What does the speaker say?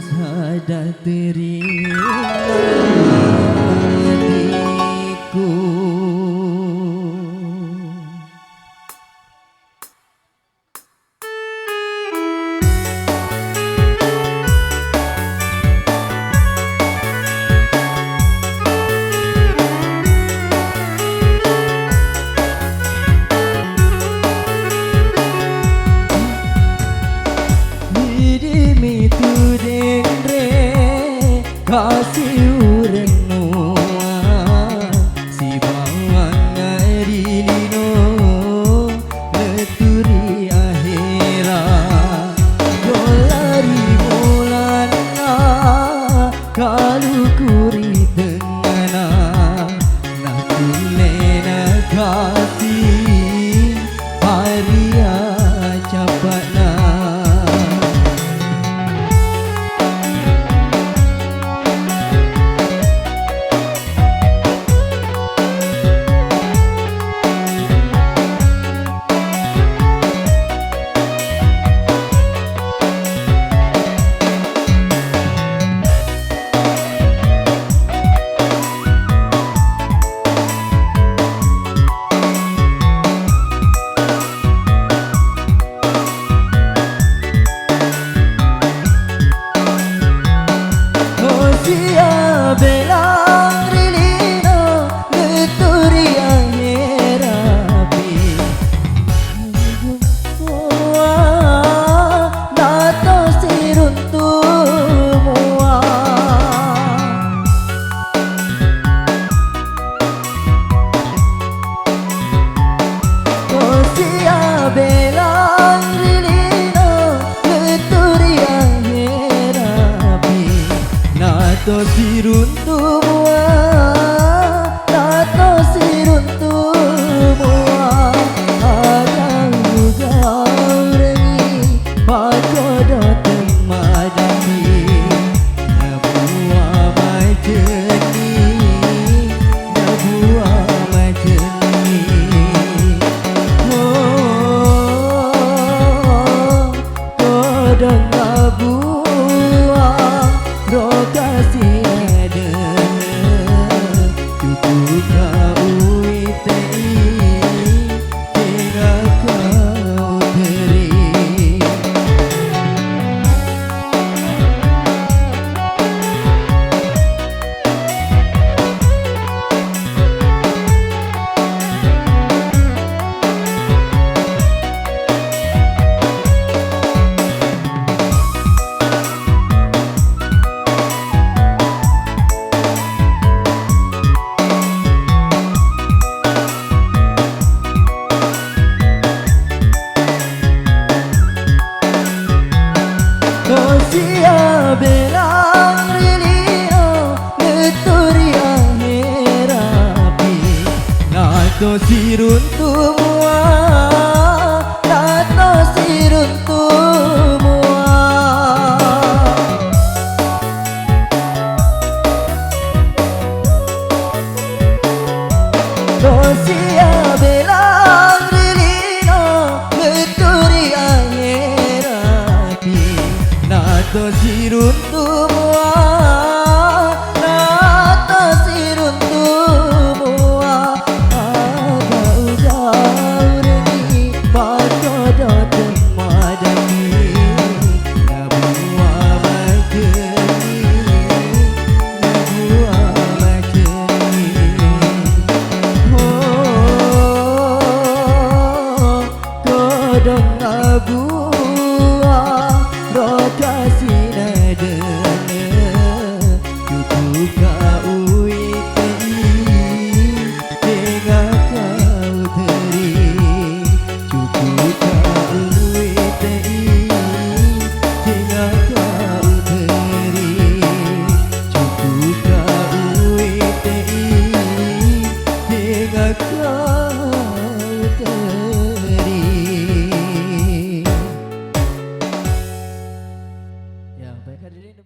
Sadar terima hatiku. Dirimu tu dendre kasih urengmu si bawang arilino leturi akhirat dolari mulana kalau kuri tengana nak kulena kasih paria capatna. Belang rilino leturi akhirapi nato siruntumua Kosia belang rilino leturi akhirapi nato siruntumua nato siruntumua akan gaurengi pakodo temadami nabua majeni nabua majeni oh kodong nabua rokasi ada cukup kau itei tinggal kau teri. Kosia belang rilino leturi akhirapi nato siruntumua nato siruntumua Kosia belang rilino leturi akhirapi nato siruntumua nato siruntumua agau gaurengi pakodo temadami nabua majeni nabua majeni oh kodong nabua rokasi nadana cukup kau itei tinggal kau teri cukup kau itei tinggal kau teri cukup kau itei tinggal kau hadirin